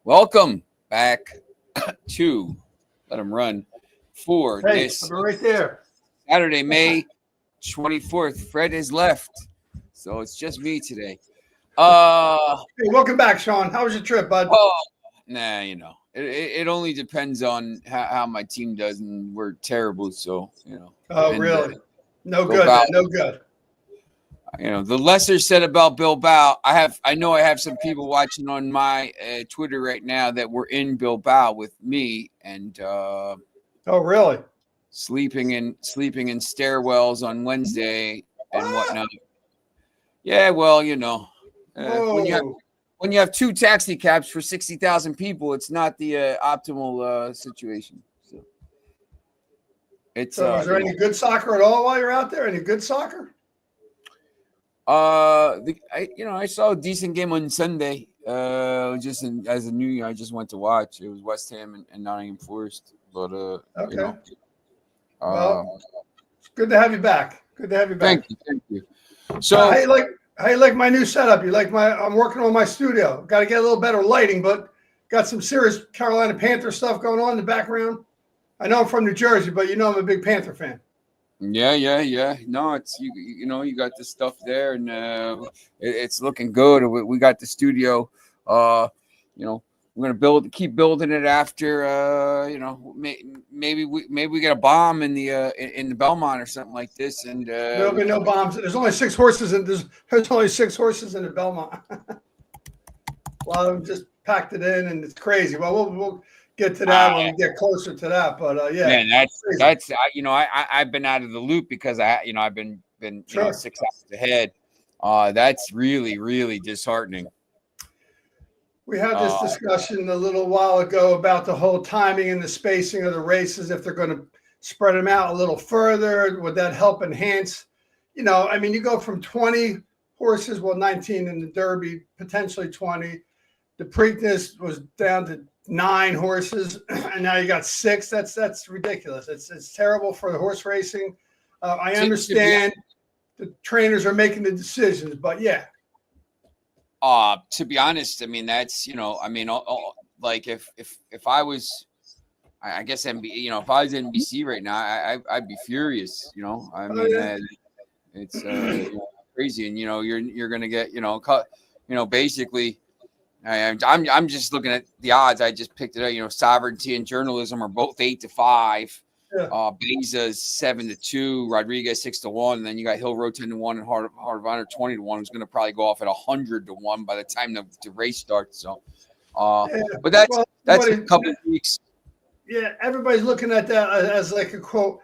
Welcome back to Let 'em Run for Hey, this I'm right there. Saturday, May 24th. Fred has left, so it's just me today. Hey, welcome back, Sean. How was your trip, bud? Oh, nah, it only depends on how my team does, and we're terrible, so Oh, and really? No good, Bilbao. then. No good. The lesser said about Bilbao. I know I have some people watching on my Twitter right now that were in Bilbao with me, and Oh, really? sleeping in stairwells on Wednesday and What? whatnot. Yeah, well, Whoa. when you have two taxi cabs for 60,000 people, it's not the optimal situation. So it's So, was there any good soccer at all while you're out there? Any good soccer? I saw a decent game on Sunday. As a New Year, I just went to watch. It was West Ham and Nottingham Forest, but Okay. uh, Well, it's good to have you back. Good to have you back. thank you. How So you like my new setup? You like I'm working on my studio. Got to get a little better lighting, but got some serious Carolina Panther stuff going on in the background. I know I'm from New Jersey, but I'm a big Panther fan. yeah. No, it's you got the stuff there, and it's looking good. We got the studio. We're gonna keep building it after. Maybe we get a bomb in the Belmont or something like this, and There'll be no bombs. There's only six horses, and there's only six horses in the Belmont. A lot of them just packed it in, and it's crazy. Well, we'll get to that when we get closer to that. But yeah, man, I've been out of the loop because I've been Sure. 6 hours ahead. That's really, really disheartening. We had this discussion a little while ago about the whole timing and the spacing of the races. If they're going to spread them out a little further, would that help enhance? You go from 20 horses, 19 in the Derby, potentially 20. The Preakness was down to 9 horses, and now you got 6. That's ridiculous. It's terrible for the horse racing. I understand the trainers are making the decisions, but yeah. To be honest, I mean that's like if I was, I guess if I was NBC right now, I'd be furious. It's crazy, and you're gonna get basically. I'm just looking at the odds. I just picked it up. Sovereignty and Journalism are both 8-5. Yeah. Beza's 7-2, Rodriguez 6-1, and then you got Hill Road 10-1 and Heart of Honor 20-1. Who's going to probably go off at 100-1 by the time the race starts. So, but that's a couple of weeks. Yeah, everybody's looking at that as like a quote,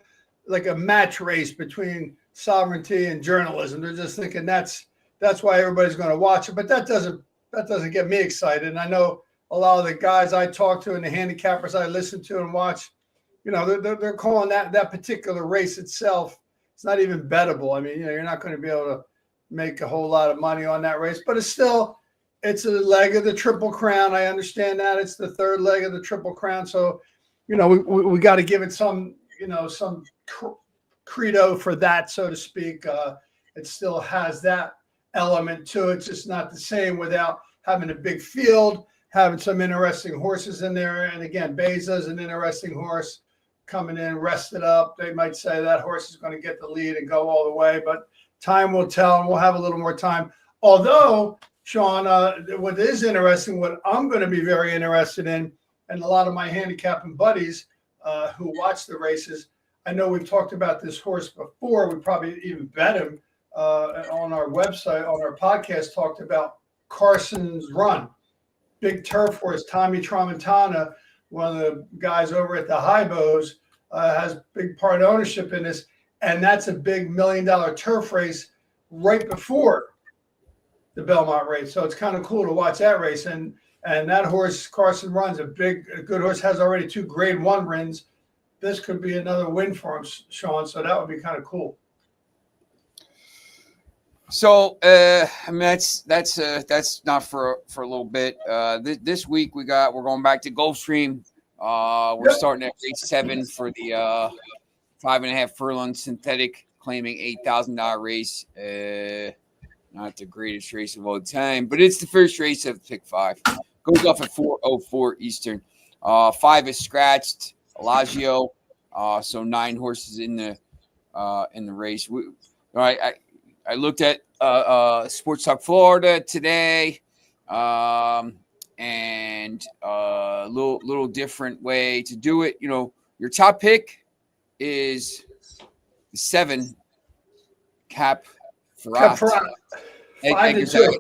like a match race between Sovereignty and Journalism. They're just thinking that's why everybody's going to watch it. But that doesn't get me excited. And I know a lot of the guys I talk to and the handicappers I listen to and watch. They're calling that particular race itself. It's not even bettable. I mean, you're not going to be able to make a whole lot of money on that race, but it's a leg of the Triple Crown. I understand that it's the third leg of the Triple Crown. So, we got to give it some credo for that, so to speak. It still has that element to it, just not the same without having a big field, having some interesting horses in there. And again, Beza's an interesting horse. Coming in, rested up. They might say that horse is going to get the lead and go all the way, but time will tell, and we'll have a little more time. Although, Sean, what is interesting, what I'm going to be very interested in, and a lot of my handicapping buddies who watch the races, I know we've talked about this horse before. We probably even bet him on our website, on our podcast, talked about Carson's Run. Big turf horse, Tommy Tramontana, one of the guys over at the Hybos, has big part ownership in this, and that's a big $1 million turf race right before the Belmont race. So it's kind of cool to watch that race. And that horse, Carson Run's a good horse, has already 2 Grade 1 wins. This could be another win for him, Sean. So that would be kind of cool. So that's not for a little bit. This week we're going back to Gulfstream. We're starting at race 7 for the 5.5 furlong synthetic, claiming $8,000 race. Not the greatest race of all time, but it's the first race of Pick 5. Goes off at 4:04 Eastern. 5 is scratched. Elagio. So 9 horses in the race. All right. I looked at Sports Talk Florida today, and a little different way to do it. You know, your top pick is the 7 Cap Ferrat. 5-2.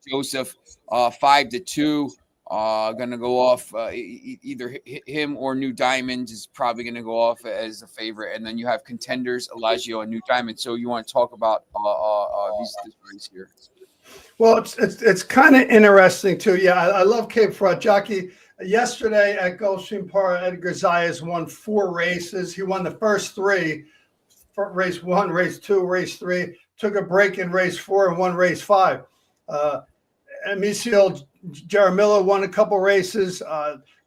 Joseph, 5-2. Gonna go off either him or New Diamond is probably gonna go off as a favorite, and then you have contenders Elagio and New Diamond. So you want to talk about this race here? Well, it's kind of interesting too. Yeah, I love Cape Front. Jockey, yesterday at Gulfstream Park, Edgar Zayas won 4 races. He won the first 3, race 1, race 2, race 3. Took a break in race 4 and won race 5. Amicio Jaramillo won a couple races.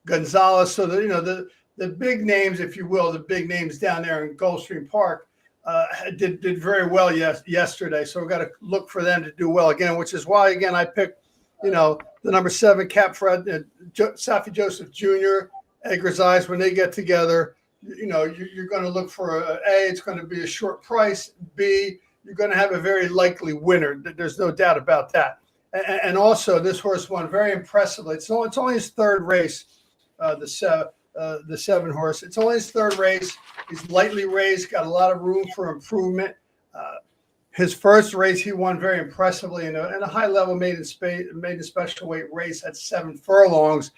Gonzalez. So the big names, if you will, the big names down there in Gulfstream Park did very well yesterday. So we've got to look for them to do well again, which is why again I picked the number 7 Cap Fred, Safi Joseph Jr., Edgar Zayas. When they get together, you're going to look for A. It's going to be a short price. B, you're going to have a very likely winner. There's no doubt about that. And also, this horse won very impressively. It's only his 3rd race, the 7 horse. It's only his 3rd race. He's lightly raised, got a lot of room for improvement. His first race, he won very impressively in a high-level maiden special weight race at 7 furlongs.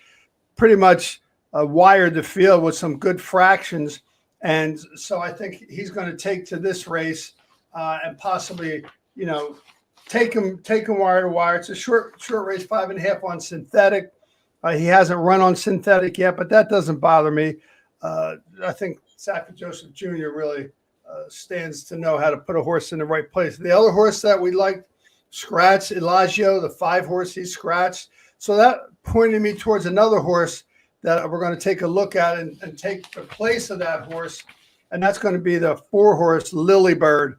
Pretty much wired the field with some good fractions. And so I think he's going to take to this race and possibly, take him wire to wire. It's a short race, 5.5 on synthetic. He hasn't run on synthetic yet, but that doesn't bother me. I think Safi Joseph Jr. really stands to know how to put a horse in the right place. The other horse that we liked, scratched, Elagio, the 5 horse, he scratched. So that pointed me towards another horse that we're going to take a look at and take the place of that horse, and that's going to be the 4 horse Lilybird.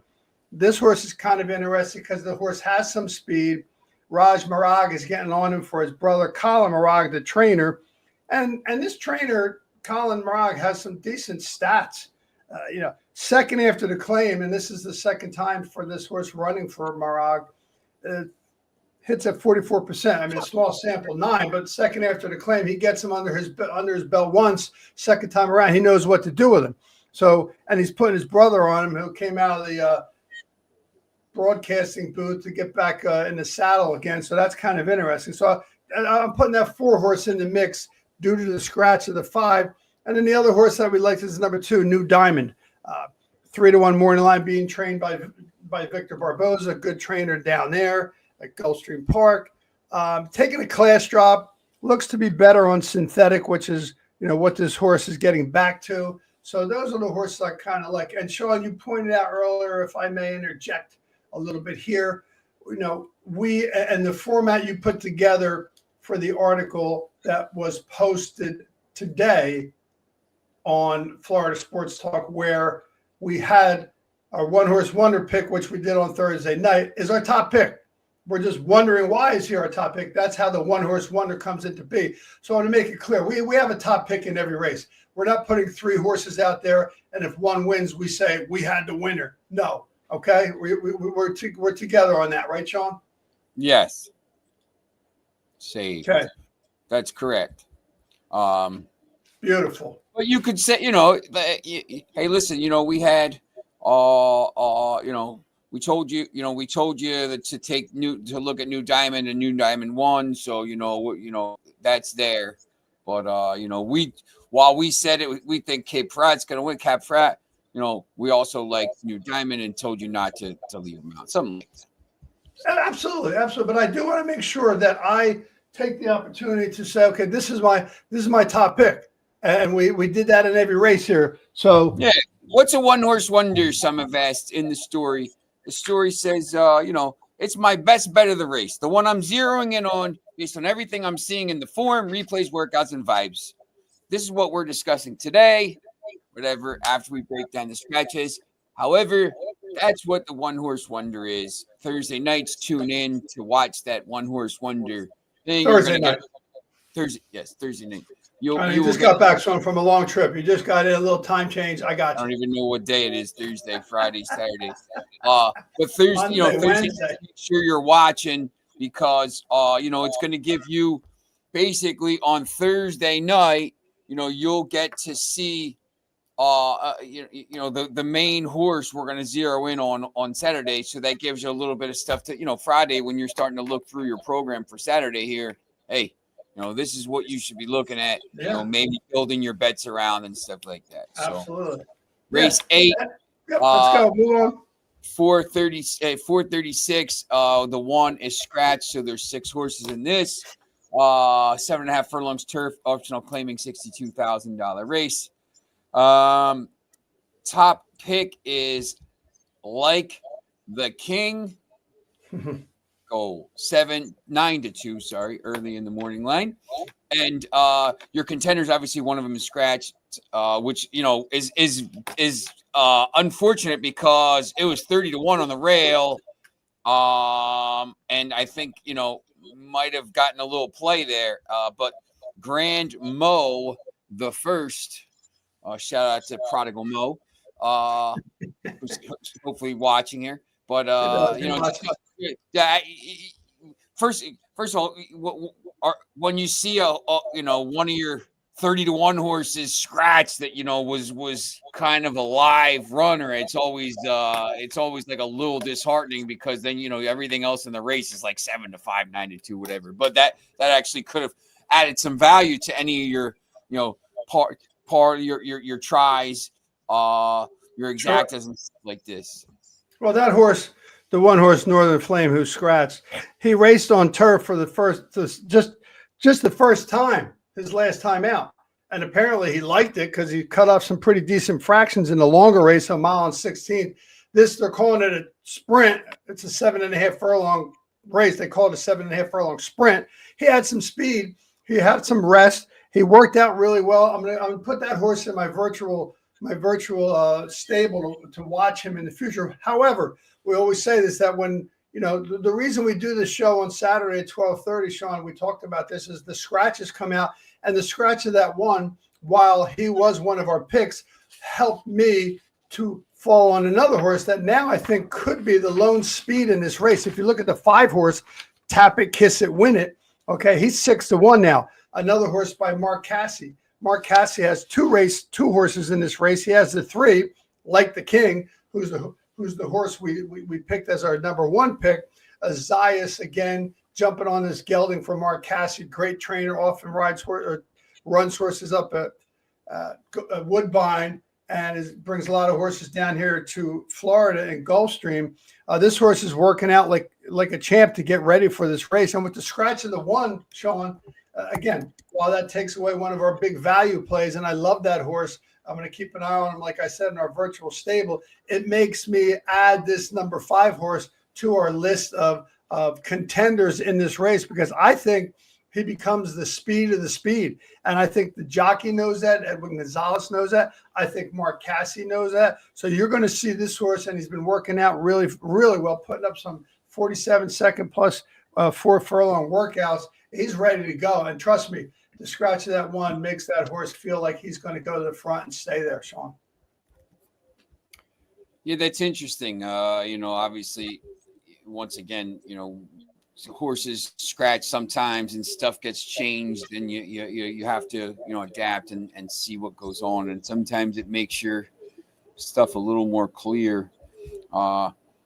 This horse is kind of interesting because the horse has some speed. Raj Marag is getting on him for his brother, Colin Marag, the trainer. And this trainer, Colin Marag, has some decent stats. Second after the claim, and this is the second time for this horse running for Marag, hits at 44%. I mean, a small sample, 9, but second after the claim, he gets him under his belt once. Second time around, he knows what to do with him. So, and he's putting his brother on him, who came out of the broadcasting booth to get back in the saddle again. So that's kind of interesting. So I'm putting that 4 horse in the mix due to the scratch of the 5. And then the other horse that we liked is number 2, New Diamond. 3-1 morning line, being trained by Victor Barboza, good trainer down there at Gulfstream Park. Taking a class drop, looks to be better on synthetic, which is what this horse is getting back to. So those are the horses I kind of like. And Sean, you pointed out earlier, if I may interject a little bit here, we and the format you put together for the article that was posted today on Florida Sports Talk, where we had our 1 horse wonder pick, which we did on Thursday night, is our top pick. We're just wondering why is he our top pick. That's how the 1 horse wonder comes into be. So I want to make it clear. We have a top pick in every race. We're not putting 3 horses out there, and if one wins, we say we had the winner. No. Okay, we're together on that, right, Sean? Yes. Saved. Okay, that's correct. Beautiful. But you could say, hey, listen, we had, we told you that to look at New Diamond, and New Diamond won, so that's there. But while we said it, we think Cape Frat's going to win. Cap Frat. We also like New Diamond and told you not to leave them out. Something like that. Absolutely. But I do want to make sure that I take the opportunity to say, okay, this is my top pick, and we did that in every race here. So yeah, what's a 1 horse wonder? Some have asked in the story. The story says, it's my best bet of the race, the one I'm zeroing in on based on everything I'm seeing in the form, replays, workouts, and vibes. This is what we're discussing today. Whatever, after we break down the scratches. However, that's what the 1 horse wonder is. Thursday nights, tune in to watch that 1 horse wonder thing. Thursday night. Thursday. Yes, Thursday night. You just got back from a long trip. You just got in a little time change. I got you. I don't even know what day it is. Thursday, Friday, Saturday. But Thursday, Monday, Wednesday. Make sure you're watching because it's going to give you basically on Thursday night. You'll get to see the main horse we're going to zero in on Saturday. So that gives you a little bit of stuff to Friday when you're starting to look through your program for Saturday here. Hey. This is what you should be looking at, maybe building your bets around and stuff like that. Absolutely. So, race 8. Yep, let's go. Move on. 436. The 1 is scratched, so there's 6 horses in this. 7.5 furlongs turf, optional claiming $62,000 race. Top pick is Like the King. Go 9-2. Sorry, early in the morning line, and your contenders. Obviously, one of them is scratched, which is unfortunate because it was 30-1 on the rail, and I think might have gotten a little play there. But Grand Mo the first, shout out to Prodigal Mo, who's hopefully watching here. But first of all, when you see one of your 30-1 horses scratched that was kind of a live runner, it's always like a little disheartening because then everything else in the race is like 7-5, 9-2, whatever. But that actually could have added some value to any of your part of your tries, your exactas and stuff like this. Well, that horse, the one horse, Northern Flame, who scratched, he raced on turf for the first time, his last time out. And apparently he liked it because he cut off some pretty decent fractions in the longer race, a mile and 16. They're calling it a sprint. It's a 7.5 furlong race. They call it a 7.5 furlong sprint. He had some speed. He had some rest. He worked out really well. I'm gonna put that horse in my virtual stable to watch him in the future. However, we always say this, that when the reason we do this show on Saturday at 12:30, Sean, we talked about this, is the scratches come out, and the scratch of that one, while he was one of our picks, helped me to fall on another horse that now I think could be the lone speed in this race. If you look at the 5 horse, Tap It, Kiss It, Win It. Okay, he's 6-1 now. Another horse by Mark Casse. Mark Casse has 2 horses in this race. He has the 3, Like the King, who's the horse we picked as our number 1 pick. Azias, again, jumping on this gelding for Mark Casse, great trainer, often runs horses up at Woodbine, and brings a lot of horses down here to Florida and Gulfstream. This horse is working out like a champ to get ready for this race. And with the scratch of the 1, Sean, again, while that takes away one of our big value plays, and I love that horse, I'm going to keep an eye on him, like I said, in our virtual stable. It makes me add this number 5 horse to our list of contenders in this race, because I think he becomes the speed of the speed. And I think the jockey knows that. Edwin Gonzalez knows that. I think Mark Casse knows that. So you're going to see this horse, and he's been working out really, really well, putting up some 47-second plus 4 furlong workouts. He's ready to go. And trust me, the scratch of that 1 makes that horse feel like he's going to go to the front and stay there, Sean. Yeah, that's interesting. Obviously, once again, horses scratch sometimes and stuff gets changed, and you have to adapt and see what goes on. And sometimes it makes your stuff a little more clear.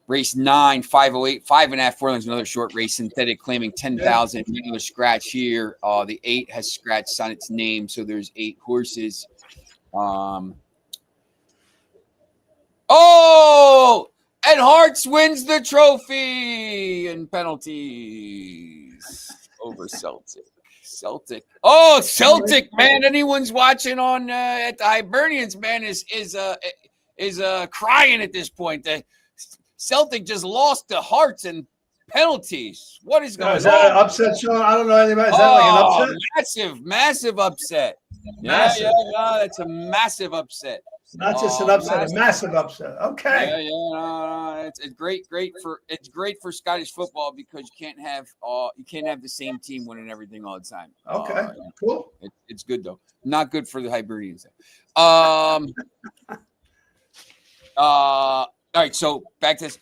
Race 9, 508, 5.5 furlongs, another short race, synthetic, claiming 10,000. Another scratch here. The 8 has scratched on its name, so there's 8 horses. And Hearts wins the trophy and penalties over Celtic. Celtic, man! Anyone's watching on at the Hibernians, man, is crying at this point. The Celtic just lost to Hearts and penalties. What is going on? Is that an upset, Sean? I don't know anything about it. Is that like an upset? Massive upset. Yeah, that's a massive upset. Not just an upset, a Massive. massive upset. Okay. Yeah, yeah, it's great for Scottish football because you can't have the same team winning everything all the time. Okay. Cool. It's good though. Not good for the Hibernians. All right, so back to this.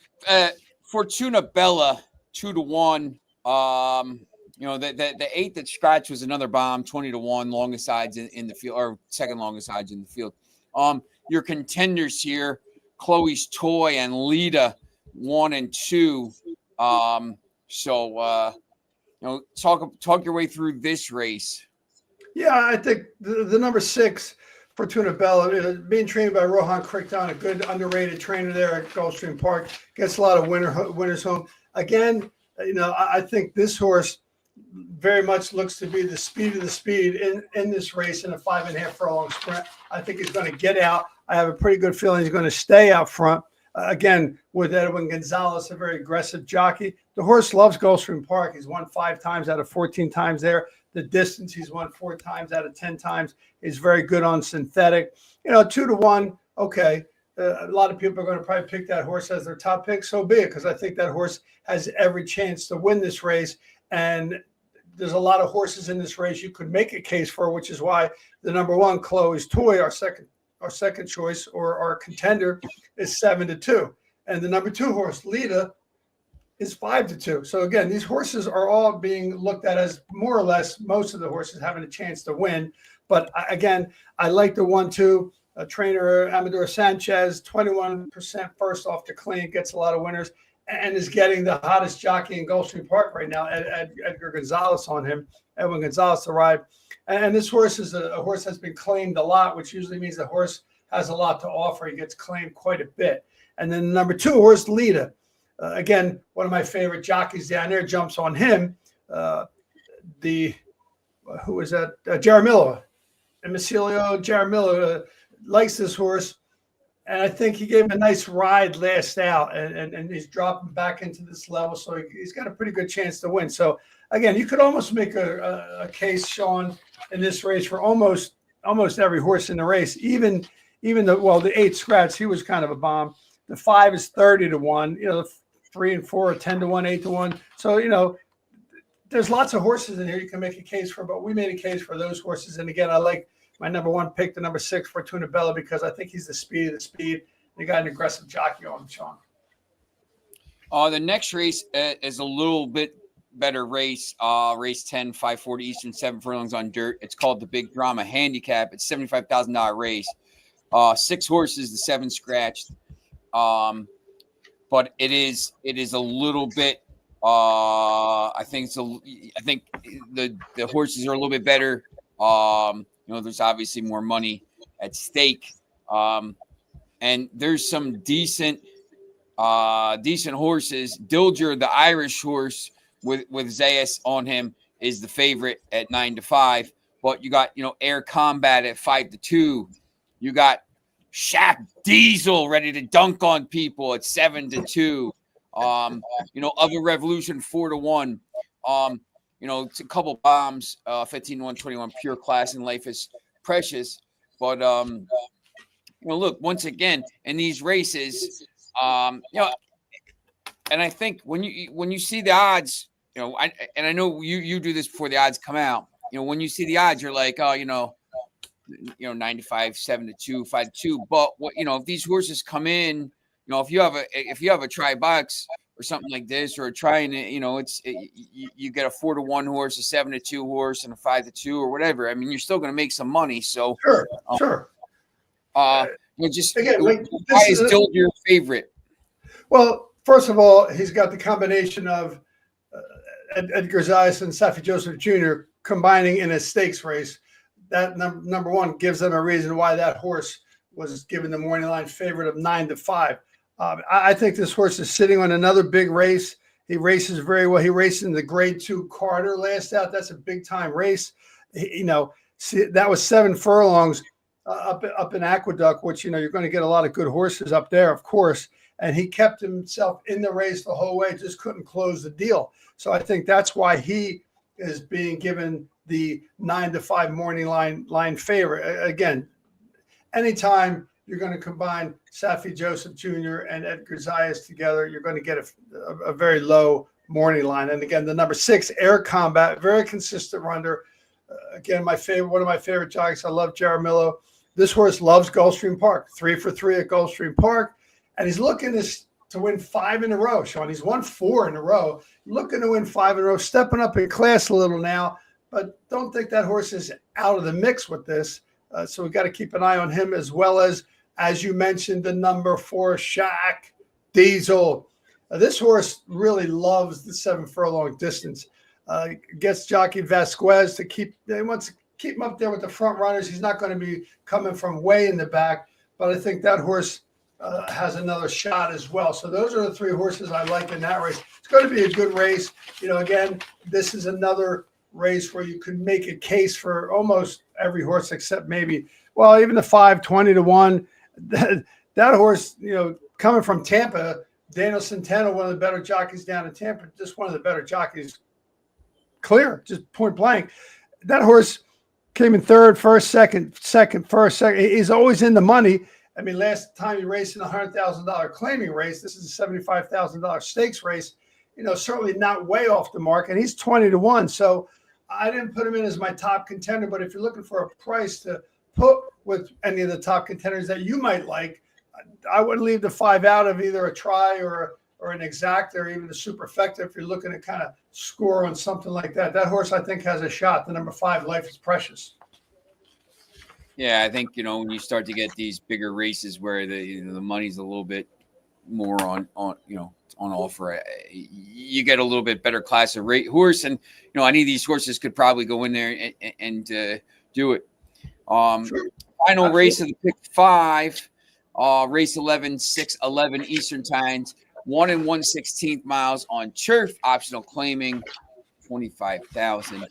Fortuna Bella 2-1. The 8 that scratched was another bomb, 20-1, longest sides in the field, or second longest sides in the field. Your contenders here, Chloe's Toy and Lita 1 and 2. Talk your way through this race. Yeah, I think the number 6, Fortuna Bella, being trained by Rohan Crichton, a good underrated trainer there at Gulfstream Park, gets a lot of winners home. Again, I think this horse very much looks to be the speed of the speed in this race in a 5.5 furlong sprint. I think he's going to get out. I have a pretty good feeling he's going to stay out front. Again, with Edwin Gonzalez, a very aggressive jockey. The horse loves Gulfstream Park. He's won 5 times out of 14 times there. The distance, he's won 4 times out of 10 times. He's very good on synthetic. 2-1, okay. A lot of people are going to probably pick that horse as their top pick. So be it, because I think that horse has every chance to win this race. And there's a lot of horses in this race you could make a case for, which is why the number 1, Chloe's Toy, our second choice or our contender, is 7-2. And the number 2 horse, Lita, is 5-2. So again, these horses are all being looked at as more or less most of the horses having a chance to win. But again, I like the 1-2 trainer Amador Sanchez, 21% first off the clean, gets a lot of winners, and is getting the hottest jockey in Gulfstream Park right now, Edgar Gonzalez on him, Edwin Gonzalez to ride. And this horse is a horse that's been claimed a lot, which usually means the horse has a lot to offer. He gets claimed quite a bit. And then the number 2 horse, Lita. Again, one of my favorite jockeys down there jumps on him. Who is that? Jaramillo. Emilio Jaramillo likes this horse. And I think he gave him a nice ride last out, and he's dropping back into this level. So he's got a pretty good chance to win. So again, you could almost make a case, Sean, in this race for almost every horse in the race. Even the 8 scratch, he was kind of a bomb. The 5 is 30-1. The 3 and 4 are 10-1, 8-1. So there's lots of horses in here you can make a case for, but we made a case for those horses. And again, I like my number 1 pick, the number 6, Fortuna Bella, because I think he's the speed of the speed. He got an aggressive jockey on him, Sean. The next race is a little bit better race. Race 10, 540 Eastern, 7 furlongs on dirt. It's called the Big Drama Handicap. It's $75,000 race. 6 horses, the 7 scratched. But it is a little bit. I think the horses are a little bit better. There's obviously more money at stake, and there's some decent horses. Dilger, the Irish horse with Zayas on him, is the favorite at 9-5. But you got Air Combat at 5-2. You got Shaq Diesel ready to dunk on people at 7-2. Other Revolution 4-1. It's a couple bombs, 15-1, 21 pure class, and Life is Precious. But look, once again in these races, and I think when you see the odds, I know you do this before the odds come out. When you see the odds, you're like, 95, 7-2, 5-2. But if these horses come in, if you have a tri-box or something like this, or trying to, you get a 4-1 horse, a 7-2 horse, and a 5-2 or whatever. I mean, you're still going to make some money. So sure. Just again, why is Dilger your favorite? Well, first of all, he's got the combination of Edgar Zayas and Safi Joseph Jr. combining in a stakes race. That number 1 gives them a reason why that horse was given the morning line favorite of 9-5. I think this horse is sitting on another big race. He races very well. He raced in the Grade 2 Carter last out. That's a big time race. That was 7 furlongs up in Aqueduct, which you're going to get a lot of good horses up there, of course. And he kept himself in the race the whole way. Just couldn't close the deal. So I think that's why he is being given the 9-5 morning line favorite. Again, anytime you're going to combine Safi Joseph Jr. and Edgar Zayas together. You're going to get a very low morning line. And again, the number 6, Air Combat, very consistent runner. Again, one of my favorite jockeys. I love Jaramillo. This horse loves Gulfstream Park. 3 for 3 at Gulfstream Park, and he's looking to win 5 in a row. Sean, he's won 4 in a row. Looking to win 5 in a row, stepping up in class a little now. But don't think that horse is out of the mix with this. So we've got to keep an eye on him, as you mentioned, the number 4, Shaq Diesel. This horse really loves the 7 furlong distance. Gets jockey Vasquez he wants to keep him up there with the front runners. He's not going to be coming from way in the back, but I think that horse has another shot as well. So those are the 3 horses I like in that race. It's going to be a good race. Again, this is another race where you could make a case for almost every horse except maybe, even the 5, 20 to 1. That horse, coming from Tampa, Daniel Centeno, one of the better jockeys down in Tampa, just one of the better jockeys, clear, just point blank. That horse came in third, first, second. He's always in the money. I mean, last time he raced in a $100,000 claiming race, this is a $75,000 stakes race. Certainly not way off the mark, and he's 20 to 1. So I didn't put him in as my top contender, but if you're looking for a price to put with any of the top contenders that you might like, I wouldn't leave the 5 out of either a try or an exact or even a superfecta if you're looking to kind of score on something like that. That horse, I think, has a shot. The number 5, Life is Precious. Yeah, I think, when you start to get these bigger races where the money's a little bit more on offer, you get a little bit better class of horse, and any of these horses could probably go in there and do it. Sure. Final race of the pick 5, race 11, 6:11 Eastern times, 1 1/16 miles on turf, optional claiming, 25,000.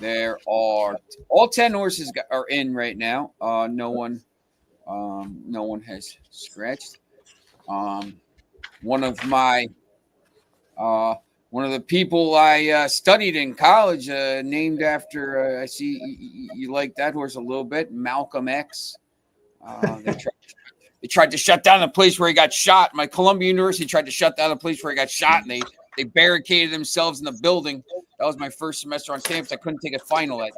There are all 10 horses are in right now. No one has scratched. One of the people I studied in college, named after, I see you like that horse a little bit, Malcolm X. They tried to shut down the place where he got shot. My Columbia University tried to shut down the place where he got shot, and they barricaded themselves in the building. That was my first semester on campus. I couldn't take a final at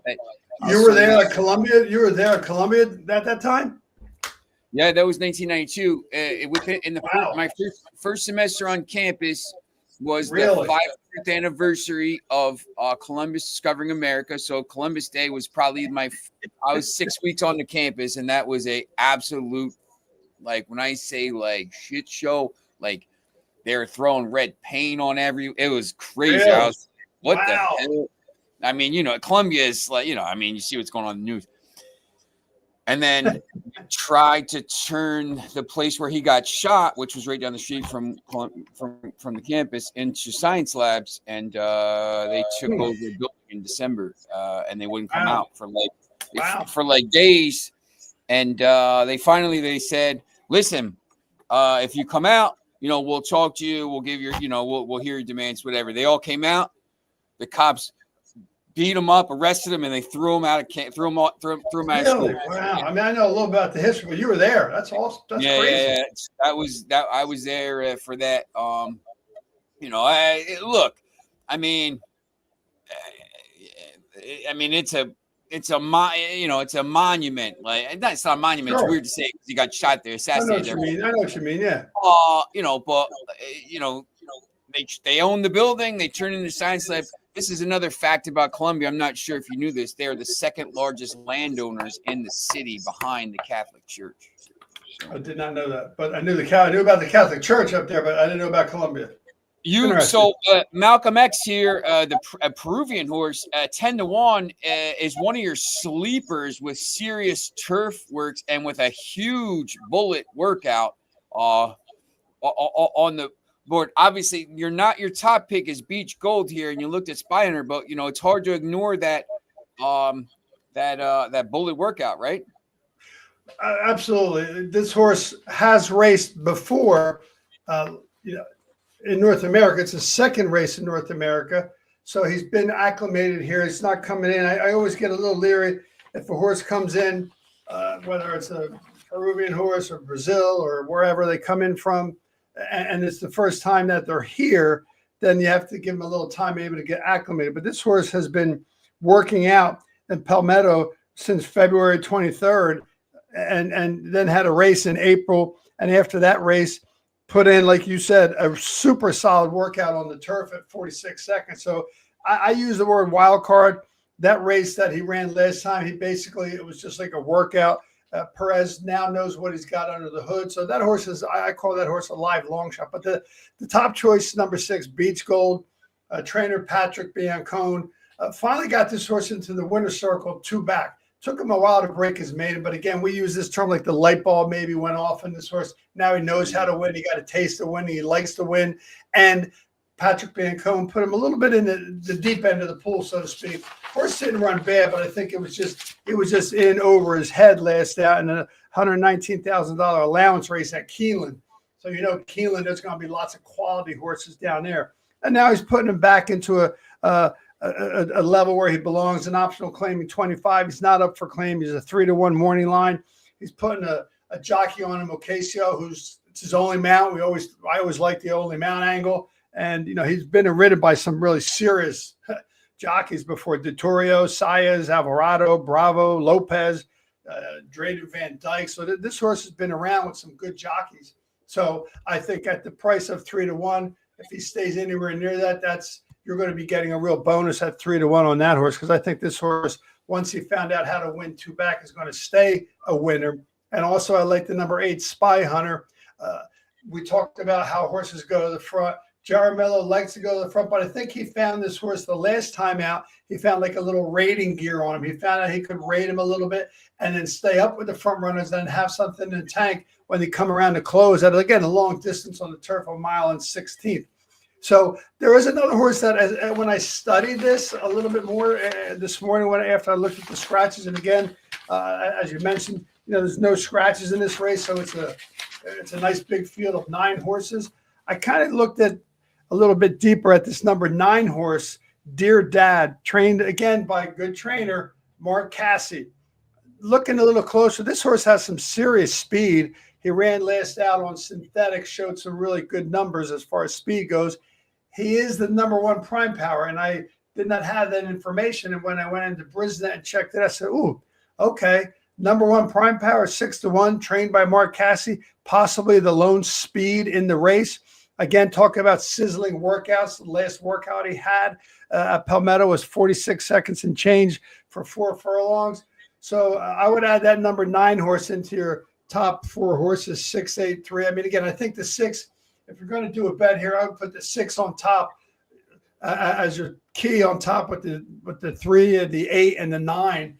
You were there at Columbia? You were there at Columbia at that time? Yeah, that was 1992. My first semester on campus was the 500th anniversary of Columbus discovering America. So Columbus Day was probably I was 6 weeks on the campus, and that was a absolute, when I say shit show, they were throwing red paint on it was crazy. Really? I was, what the hell? I mean, Columbia is you see what's going on in the news. And then tried to turn the place where he got shot, which was right down the street from the campus, into science labs, and they took over the building in December, and they wouldn't come out for days. And they said, "Listen, if you come out, we'll talk to you. We'll give your, we'll hear your demands, whatever." They all came out. The cops beat him up, arrested him, and they threw him out of camp. Threw him out of school. Wow! I mean, I know a little about the history, but you were there. That's awesome. That's crazy. Yeah. I was there for that. Look. I mean, it's a monument. It's not a monument. Sure. It's weird to say because he got shot there, assassinated. I know what you mean. Yeah. They own the building. They turn it into science lab. This is another fact about Columbia. I'm not sure if you knew this. They are the second largest landowners in the city behind the Catholic Church. I did not know that, but I knew about the Catholic Church up there, but I didn't know about Columbia. Malcolm X here, a Peruvian horse, 10 to 1, is one of your sleepers with serious turf works and with a huge bullet workout on the board. Obviously, your top pick is Beach Gold here, and you looked at Spy Hunter, but it's hard to ignore that bullet workout, right? Absolutely. This horse has raced before, in North America. It's his second race in North America. So he's been acclimated here. He's not coming in. I always get a little leery if a horse comes in, whether it's a Peruvian horse or Brazil or wherever they come in from, and it's the first time that they're here, then you have to give them a little time maybe to get acclimated. But this horse has been working out in Palmetto since February 23rd, and then had a race in April. And after that race, put in, like you said, a super solid workout on the turf at 46 seconds. So I use the word wild card. That race that he ran last time, it was just like a workout. Perez now knows what he's got under the hood. So that horse I call that horse a live long shot. But the top choice, number 6, Beach Gold, trainer Patrick Biancone, finally got this horse into the winner's circle 2 back. Took him a while to break his maiden, but again, we use this term like the light bulb maybe went off in this horse. Now he knows how to win. He got a taste of winning. He likes to win. And Patrick Biancone put him a little bit in the deep end of the pool, so to speak. Horse didn't run bad, but I think it was just in over his head last out in a $119,000 allowance race at Keeneland. So Keeneland, there's going to be lots of quality horses down there. And now he's putting him back into a level where he belongs, an optional claiming 25. He's not up for claim. He's a 3-1 morning line. He's putting a jockey on him, Ocasio, who's it's his only mount. I always like the only mount angle. And, he's been ridden by some really serious jockeys before: Ditorio, Saez, Alvarado, Bravo, Lopez, Drayden Van Dyke. So this horse has been around with some good jockeys. So I think at the price of 3-1, if he stays anywhere near that, you're going to be getting a real bonus at 3-1 on that horse, because I think this horse, once he found out how to win 2 back, is going to stay a winner. And also, I like the number 8, Spy Hunter. We talked about how horses go to the front. Jaramillo likes to go to the front, but I think he found this horse the last time out. He found like a little rating gear on him. He found out he could rate him a little bit and then stay up with the front runners, then have something in the tank when they come around to close at, again, a long distance on the turf, 1 mile and 16th. So there is another horse that, when I studied this a little bit more this morning, after I looked at the scratches, and again, as you mentioned, there's no scratches in this race, so it's a nice big field of 9 horses. I kind of looked at a little bit deeper at this number 9 horse, Dear Dad, trained again by a good trainer, Mark Casse. Looking a little closer, this horse has some serious speed. He ran last out on synthetic, showed some really good numbers as far as speed goes. He is the number 1 prime power, and I did not have that information. And when I went into Brisnet and checked it, I said, ooh, okay. Number 1 prime power, 6-1, trained by Mark Casse, possibly the lone speed in the race. Again, talk about sizzling workouts. The last workout he had at Palmetto was 46 seconds and change for 4 furlongs. So I would add that number 9 horse into your top 4 horses, 6, 8, 3. I mean, again, I think the 6, if you're going to do a bet here, I would put the 6 on top as your key on top with the 3, the 8, and the 9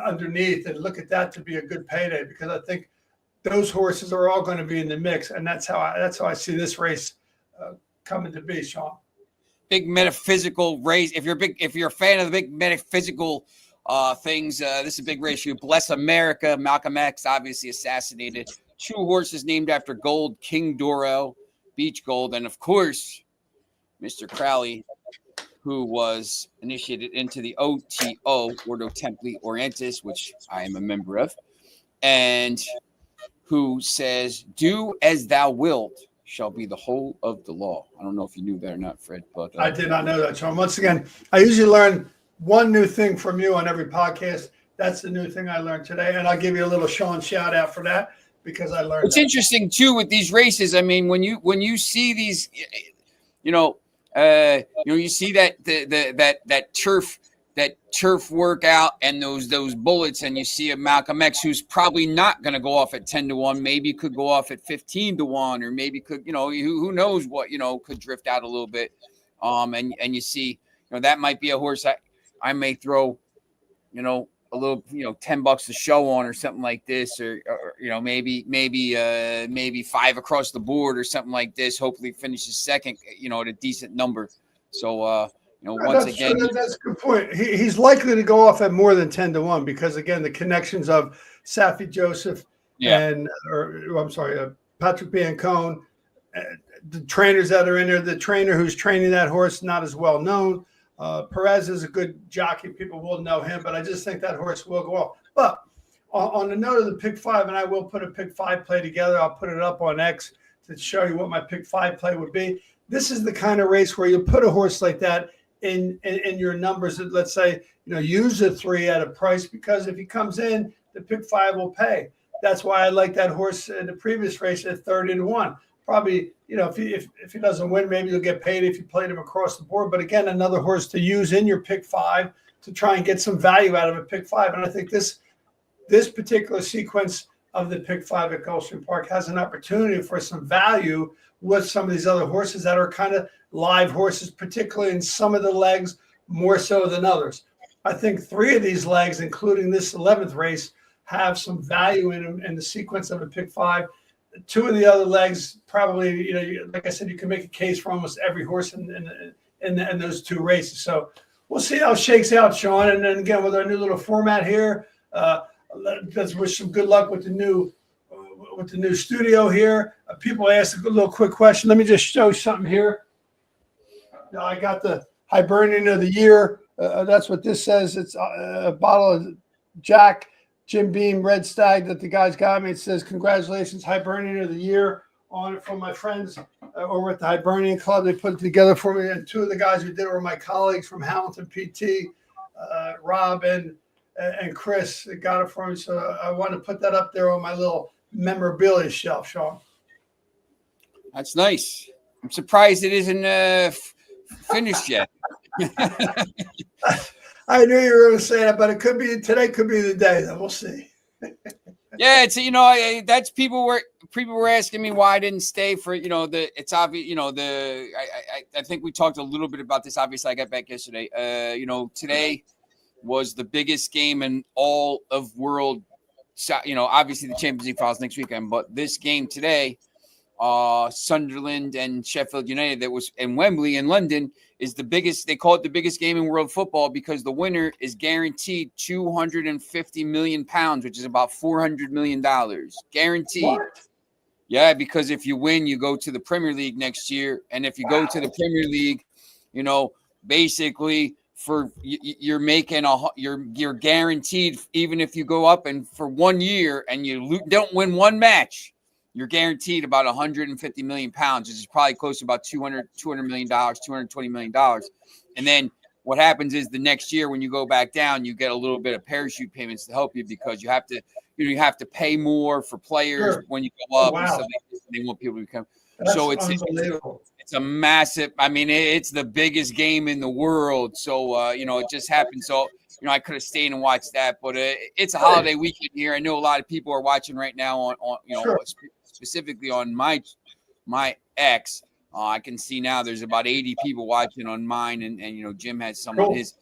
underneath, and look at that to be a good payday, because I think those horses are all going to be in the mix, and that's how I see this race coming to be, Sean. Big metaphysical race. If you're a fan of the big metaphysical things, this is a big race. You Bless America, Malcolm X, obviously assassinated. 2 horses named after gold: King Doro, Beach Gold, and of course, Mr. Crowley, who was initiated into the OTO, Ordo Templi Orientis, which I am a member of, and who says, "Do as thou wilt shall be the whole of the law." I don't know if you knew that or not, Fred, but I did not know that, Sean. Once again, I usually learn one new thing from you on every podcast. That's the new thing I learned today, and I'll give you a little Sean shout out for that, because I learned. It's interesting too with these races. I mean, when you see these, you see that turf workout and those bullets, and you see a Malcolm X who's probably not going to go off at 10-1, maybe could go off at 15-1, or maybe could, who knows what, could drift out a little bit. And you see, that might be a horse I may throw, a little, $10 to show on, or something like this, or maybe 5 across the board or something like this. Hopefully finishes second, at a decent number. So, once again, that's a good point. He's likely to go off at more than 10-1, because again, the connections of Safi Joseph Patrick Biancone, the trainers that are in there, the trainer who's training that horse, not as well known. Perez is a good jockey. People will know him, but I just think that horse will go off. But on the note of the pick five, and I will put a pick five play together. I'll put it up on X to show you what my pick five play would be. This is the kind of race where you put a horse like that in your numbers. That, let's say, use a 3 at a price, because if he comes in, the pick five will pay. That's why I like that horse in the previous race at 30-1. Probably, if he doesn't win, maybe you'll get paid if you played him across the board. But again, another horse to use in your pick five to try and get some value out of a pick five. And I think this particular sequence of the pick five at Gulfstream Park has an opportunity for some value with some of these other horses that are kind of live horses, particularly in some of the legs more so than others. I think 3 of these legs, including this 11th race, have some value in them in the sequence of a pick five. 2 of the other legs, probably, like I said, you can make a case for almost every horse in those 2 races. So we'll see how it shakes out, Sean. And then again, with our new little format here, let's wish some good luck with the new studio here. People asked a little quick question. Let me just show something here. I got the Hibernian of the Year. That's what this says. It's a bottle of Jack Jim Beam Red Stag that the guys got me. It says, "Congratulations, Hibernian of the Year," on it from my friends over at the Hibernian Club. They put it together for me, and 2 of the guys who did it were my colleagues from Hamilton PT, Rob and Chris that got it for me. So I want to put that up there on my little memorabilia shelf, Sean. That's nice. I'm surprised it isn't finished yet. I knew you were going to say that, but today could be the day. Then we'll see. Yeah, it's that's people were asking me why I didn't stay for it's obvious I think we talked a little bit about this. Obviously, I got back yesterday. Today was the biggest game in all of world. Obviously the Champions League finals next weekend, but this game today, Sunderland and Sheffield United, that was in Wembley in London, is the biggest. They call it the biggest game in world football because the winner is guaranteed £250 million, which is about $400 million, guaranteed. What? Yeah, because if you win, you go to the Premier League next year, and if you go to the Premier League, basically you're making you're guaranteed, even if you go up and for 1 year and you don't win one match, you're guaranteed about $150 million, which is probably close to about $200 million, $220 million. And then what happens is the next year when you go back down, you get a little bit of parachute payments to help you because you have to pay more for players when you go up. Wow. And so they want people to come. That's So unbelievable. it's a massive. I mean, it's the biggest game in the world. So it just happened. So I could have stayed and watched that, but it's a holiday weekend here. I know a lot of people are watching right now on Sure. specifically on my X. I can see now there's about 80 people watching on mine, and Jim has some on his.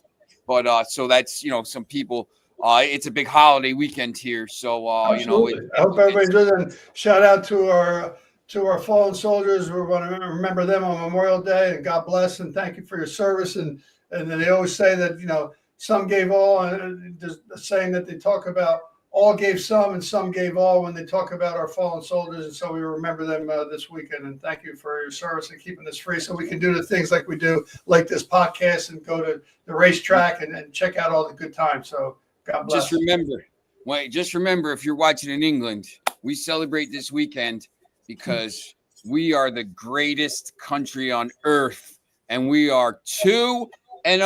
But so that's some people. It's a big holiday weekend here, so I hope everybody's doing. Shout out to our fallen soldiers. We want to remember them on Memorial Day, and God bless and thank you for your service. And then they always say that some gave all, and the saying that they talk about all gave some and some gave all when they talk about our fallen soldiers. And so we remember them this weekend. And thank you for your service and keeping this free so we can do the things like we do, like this podcast, and go to the racetrack and check out all the good times. So God bless. Just remember, if you're watching in England, we celebrate this weekend because we are the greatest country on earth, and we are 2-0. And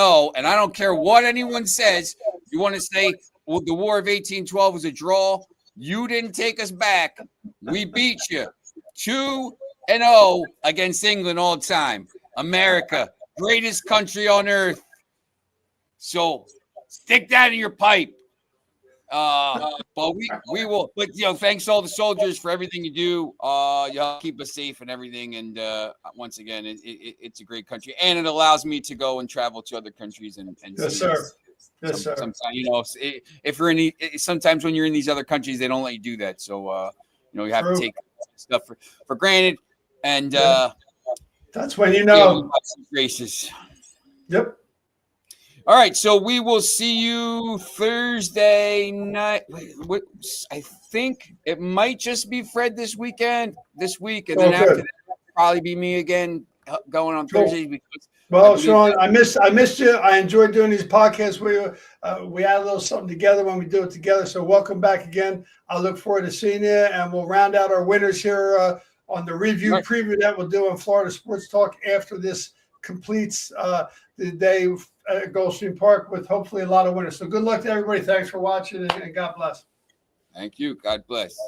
I don't care what anyone says. You want to say, well, the War of 1812 was a draw. You didn't take us back. We beat you 2-0 against England all the time. America, greatest country on earth. So stick that in your pipe. But we will. But thanks to all the soldiers for everything you do. Y'all keep us safe and everything. And once again, it's a great country, and it allows me to go and travel to other countries and Yes, see sir. this. Yes, sir. Sometimes, if you're sometimes when you're in these other countries, they don't let you do that. So, you have to take stuff for granted. And that's when races. Yep. All right, so we will see you Thursday night. I think it might just be Fred this week, and then after that, it'll probably be me again going on Thursdays because Well, believe Sean, that. I missed you. I enjoyed doing these podcasts. We add a little something together when we do it together. So welcome back again. I look forward to seeing you, and we'll round out our winners here on the review Right. preview that we'll do on Florida Sports Talk after this completes the day at Gulfstream Park with hopefully a lot of winners. So good luck to everybody. Thanks for watching, and God bless. Thank you. God bless.